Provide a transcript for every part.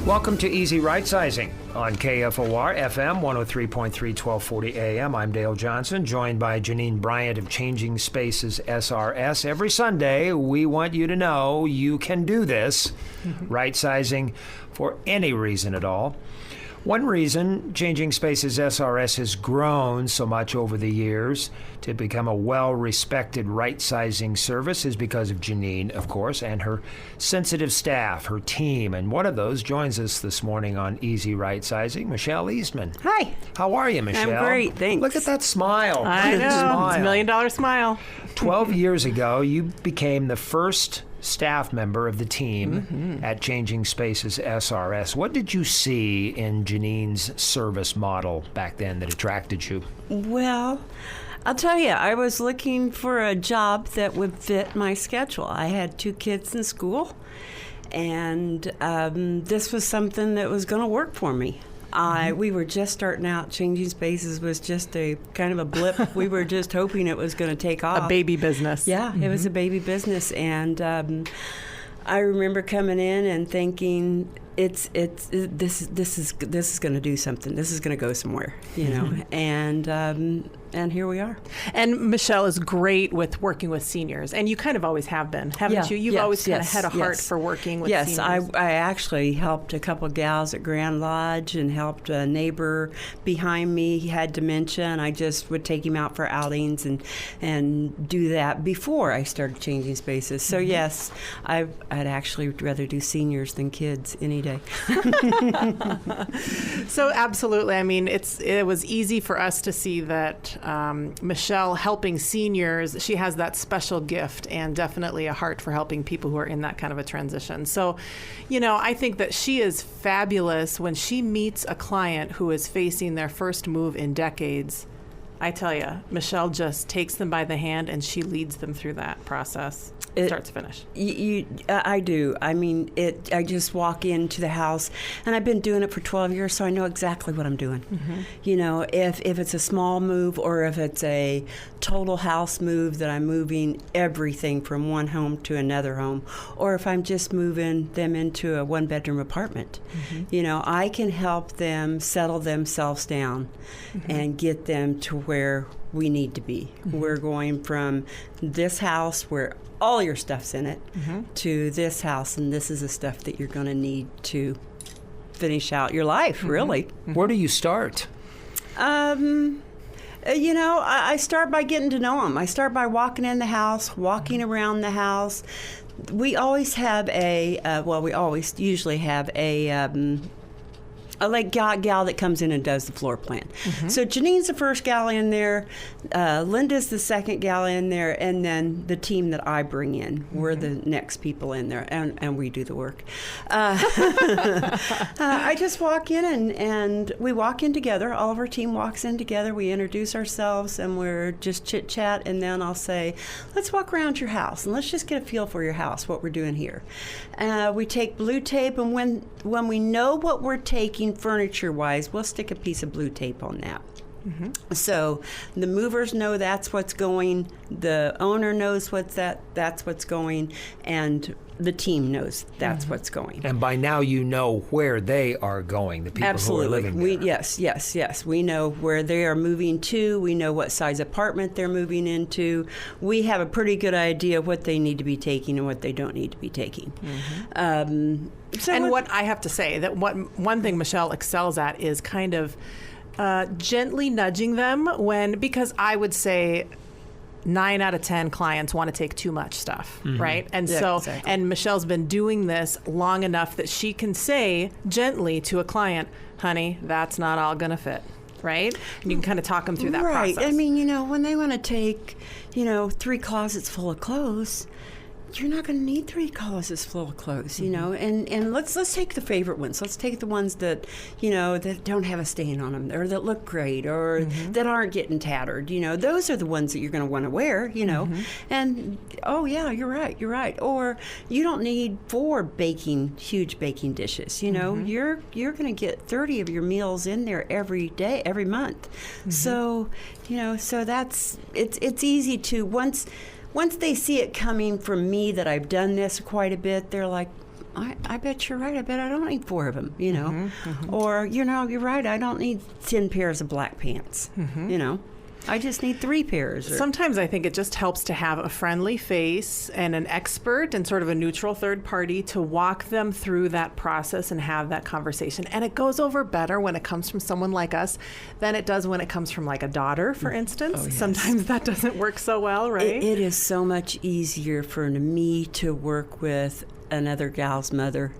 Welcome to Easy Rightsizing on KFOR FM 103.3 1240 AM. I'm Dale Johnson, joined by Janine Bryant of Changing Spaces SRS. Every Sunday, we want you to know you can do this, rightsizing for any reason at all. One reason Changing Spaces SRS has grown so much over the years to become a well-respected right-sizing service is because of Janine, of course, and her sensitive staff, her team. And one of those joins us this morning on Easy Right-Sizing, Michelle Eastman. Hi. How are you, Michelle? I'm great, thanks. Look at that smile. I know, Smile. it's $1 million smile. 12 years ago, you became the first staff member of the team at Changing Spaces SRS. What did you see in Janine's service model back then that attracted you? Well, I'll tell you, I was looking for a job that would fit my schedule. I had 2 kids in school, and this was something that was going to work for me. We were just starting out. Changing Spaces was just a kind of a blip. We were just hoping it was going to take off. A baby business. Yeah, it was a baby business, and I remember coming in and thinking, this is going to do something. This is going to go somewhere, you know. And here we are. And Michelle is great with working with seniors, and you kind of always have been, haven't you? You've always kind of had a heart for working with seniors. Yes, I actually helped a couple of gals at Grand Lodge and helped a neighbor behind me. He had dementia, and I just would take him out for outings and do that before I started Changing Spaces. So yes, I'd actually rather do seniors than kids any day. So absolutely. I mean, it was easy for us to see that Michelle helping seniors, she has that special gift and definitely a heart for helping people who are in that kind of a transition. So, you know, I think that she is fabulous when she meets a client who is facing their first move in decades. I tell you, Michelle just takes them by the hand and she leads them through that process. Start to finish. I do. I mean, I just walk into the house, and I've been doing it for 12 years, so I know exactly what I'm doing. You know, if it's a small move or if it's a total house move that I'm moving everything from one home to another home, or if I'm just moving them into a one-bedroom apartment, you know, I can help them settle themselves down and get them to where we need to be. We're going from this house where all your stuff's in it to this house, and this is the stuff that you're going to need to finish out your life, really. Where do you start? You know, I start by getting to know them. I start by walking in the house, walking around the house. We always have usually have a gal that comes in and does the floor plan. So Janine's the first gal in there, Linda's the second gal in there, and then the team that I bring in, we're the next people in there, and we do the work. I just walk in and we walk in together. All of our team walks in together. We introduce ourselves and we're just chit-chat, and then I'll say, let's walk around your house and let's just get a feel for your house, what we're doing here. We take blue tape, and when we know what we're taking furniture-wise, we'll stick a piece of blue tape on that. So the movers know that's what's going, the owner knows that's what's going, and the team knows that's what's going. And by now you know where they are going, the people who are living there. Yes. We know where they are moving to. We know what size apartment they're moving into. We have a pretty good idea of what they need to be taking and what they don't need to be taking. What I have to say, that one thing Michelle excels at is kind of gently nudging them because I would say 9 out of 10 clients want to take too much stuff, right? And and Michelle's been doing this long enough that she can say gently to a client, honey, that's not all going to fit, right? And you can kind of talk them through that process. Right. I mean, you know, when they want to take, 3 closets full of clothes, you're not going to need 3 closets full of clothes, you know. And let's take the favorite ones. Let's take the ones that, that don't have a stain on them, or that look great, or that aren't getting tattered. Those are the ones that you're going to want to wear, And oh yeah, you're right. Or you don't need 4 huge baking dishes. You're going to get 30 of your meals in there every day, every month. So so it's easy to once they see it coming from me that I've done this quite a bit, they're like, I bet you're right. I bet I don't need 4 of them, you know. Or, you know, you're right. I don't need 10 pairs of black pants, you know. I just need 3 pairs. Sometimes I think it just helps to have a friendly face and an expert and sort of a neutral third party to walk them through that process and have that conversation. And it goes over better when it comes from someone like us than it does when it comes from like a daughter, for instance. Oh, yes. Sometimes that doesn't work so well, right? It is so much easier for me to work with another gal's mother.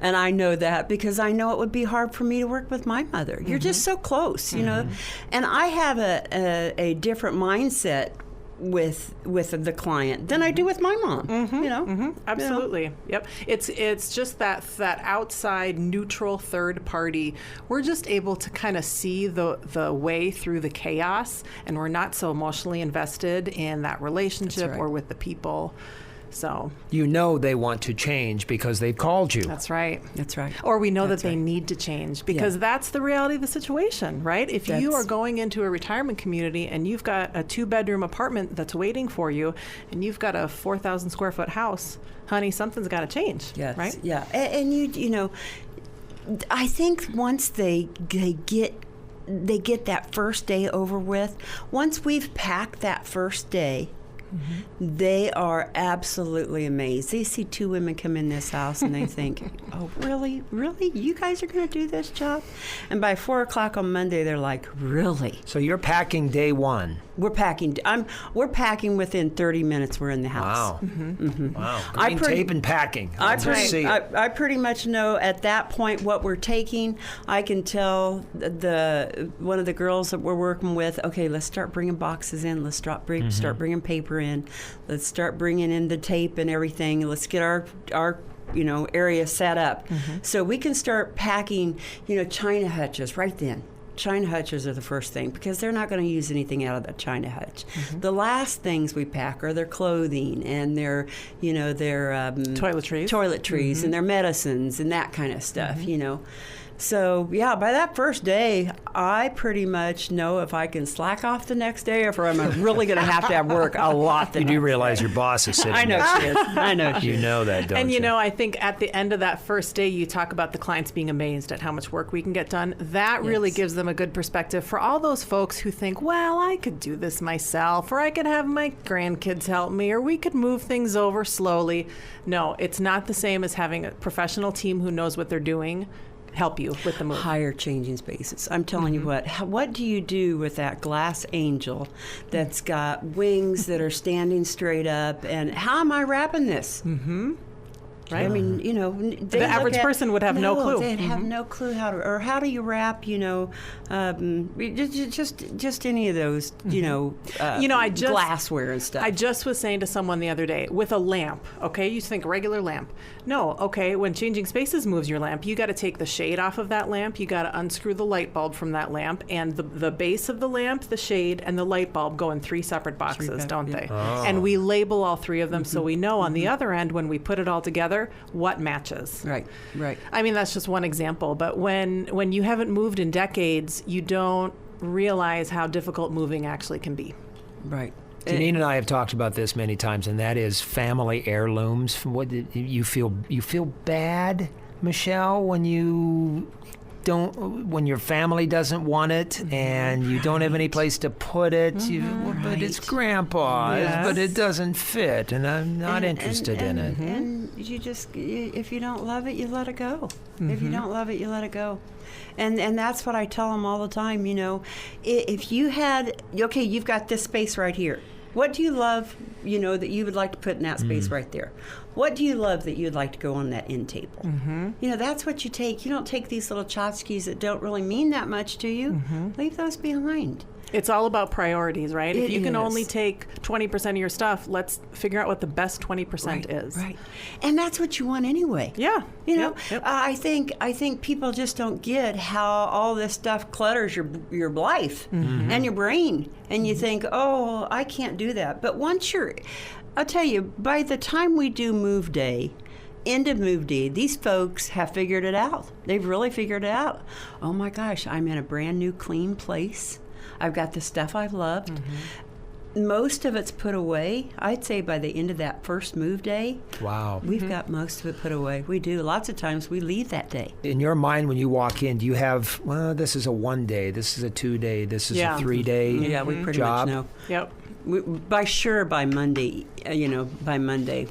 And I know that because I know it would be hard for me to work with my mother. You're just so close, you know. And I have a different mindset with the client than I do with my mom, you know. Absolutely. You know? Yep. It's just that outside neutral third party. We're just able to kind of see the way through the chaos, and we're not so emotionally invested in that relationship or with the people. So You know they want to change because they've called you. that's right. That's right. Or we know That's that they right. need to change because that's the reality of the situation, right? If you That's- are going into a retirement community and you've got a 2-bedroom apartment that's waiting for you and you've got a 4,000 square foot house, honey, something's got to change, Yes. right? Yeah. And you know, I think once they get that first day over with, once we've packed that first day, they are absolutely amazed. They see 2 women come in this house and they think, oh, really? Really? You guys are going to do this job? And by 4 o'clock on Monday, they're like, really? So you're packing day 1. We're packing. We're packing within 30 minutes. We're in the house. Wow. Wow. I Green pretty- tape and packing. I I'll just see it. I pretty much know at that point what we're taking. I can tell one of the girls that we're working with, okay, let's start bringing boxes in. Let's start bringing paper in. Let's start bringing in the tape and everything. Let's get our area set up. So we can start packing, china hutches right then. China hutches are the first thing because they're not going to use anything out of that china hutch. The last things we pack are their clothing and their toiletries and their medicines and that kind of stuff, So, yeah, by that first day, I pretty much know if I can slack off the next day or if I'm really going to have work a lot. You do realize your boss is sitting I know there. she is. I know she You is. know that, don't you? And I think at the end of that first day, you talk about the clients being amazed at how much work we can get done. That really gives them a good perspective for all those folks who think, well, I could do this myself, or I could have my grandkids help me, or we could move things over slowly. No, it's not the same as having a professional team who knows what they're doing help you with the move. Higher changing spaces. I'm telling you what do you do with that glass angel that's got wings that are standing straight up, and how am I wrapping this? Right? I mean, the average person would have no clue. They'd have no clue how do you wrap, just any of those, glassware and stuff. I just was saying to someone the other day, with a lamp, okay, you think regular lamp. No, okay, when Changing Spaces moves your lamp, you got to take the shade off of that lamp, you got to unscrew the light bulb from that lamp, and the base of the lamp, the shade, and the light bulb go in 3 separate boxes, don't they? Oh. And we label all 3 of them so we know on the other end, when we put it all together, what matches. Right. I mean, that's just one example, but when you haven't moved in decades, you don't realize how difficult moving actually can be. Right. Janine and I have talked about this many times, and that is family heirlooms. What you feel bad, Michelle, when your family doesn't want it and you don't have any place to put it, but it's grandpa's, but it doesn't fit, and I'm not interested in it. And you just, if you don't love it, you let it go. If you don't love it, you let it go. And that's what I tell them all the time, if you had, okay, you've got this space right here. What do you love, that you would like to put in that space right there? What do you love that you'd like to go on that end table? That's what you take. You don't take these little tchotchkes that don't really mean that much to you. Leave those behind. It's all about priorities, right? If you can is. only take 20% of your stuff, let's figure out what the best 20% is. Right. And that's what you want anyway. Yeah. Yep. I think people just don't get how all this stuff clutters your life and your brain. And you think, oh, I can't do that. But I'll tell you, by the time we do move day, end of move day, these folks have figured it out. They've really figured it out. Oh my gosh, I'm in a brand new clean place. I've got the stuff I've loved. Most of it's put away. I'd say by the end of that first move day, Wow. we've got most of it put away. We do. Lots of times we leave that day. In your mind, when you walk in, do you have, well, this is a 1 day, this is a 2 day, this is a 3 day Yeah, we pretty job? much know. Yep. By Monday, by Monday,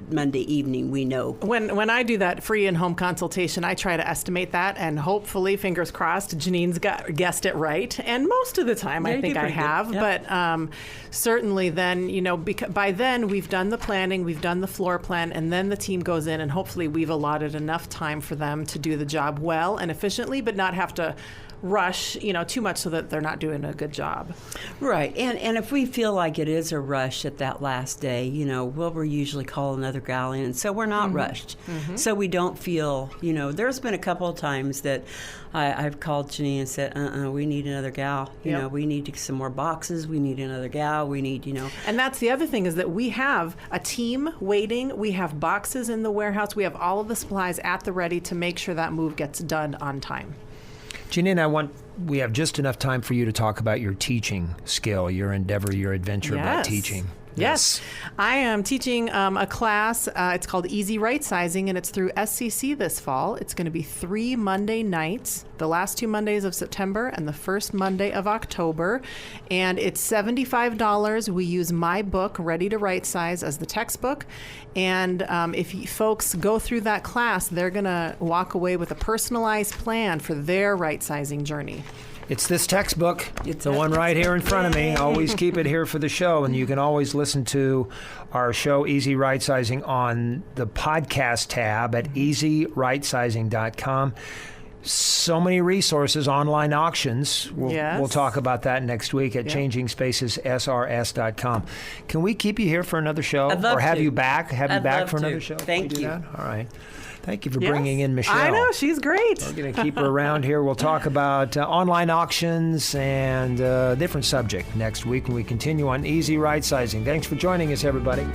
Monday evening, we know. When I do that free in-home consultation, I try to estimate that, and hopefully, fingers crossed, Janine's guessed it right. And most of the time, Yeah, I you think did I pretty good. have. Yep. But certainly, then by then we've done the planning, we've done the floor plan, and then the team goes in, and hopefully, we've allotted enough time for them to do the job well and efficiently, but not have to rush, too much so that they're not doing a good job. Right. And if we feel like it is a rush at that last day, we'll usually call another gal in. So we're not rushed. So we don't feel, there's been a couple of times that I've called Janine and said, we need another gal. Yep. We need some more boxes. We need another gal. We need, And that's the other thing is that we have a team waiting. We have boxes in the warehouse. We have all of the supplies at the ready to make sure that move gets done on time. Janine, we have just enough time for you to talk about your teaching skill, your endeavor, your adventure about Yes. teaching. Yes. I am teaching a class. It's called Easy Rightsizing, and it's through SCC this fall. It's going to be 3 Monday nights, the last 2 Mondays of September and the first Monday of October. And it's $75. We use my book, Ready to Right Size, as the textbook. And if folks go through that class, they're going to walk away with a personalized plan for their right-sizing journey. It's this textbook, the one right here in front of me. Always keep it here for the show, and you can always listen to our show, Easy Rightsizing, on the podcast tab at easyrightsizing.com. So many resources, online auctions. We'll talk about that next week at changingspacessrs.com. Can we keep you here for another show? I'd love or have to. you back? Have you I'd back love for another to. show? Thank Can we do you. that? All right. Thank you for Yes. bringing in Michelle. I know, she's great. We're going to keep her around here. We'll talk about online auctions and a different subject next week when we continue on Easy Rightsizing. Thanks for joining us, everybody.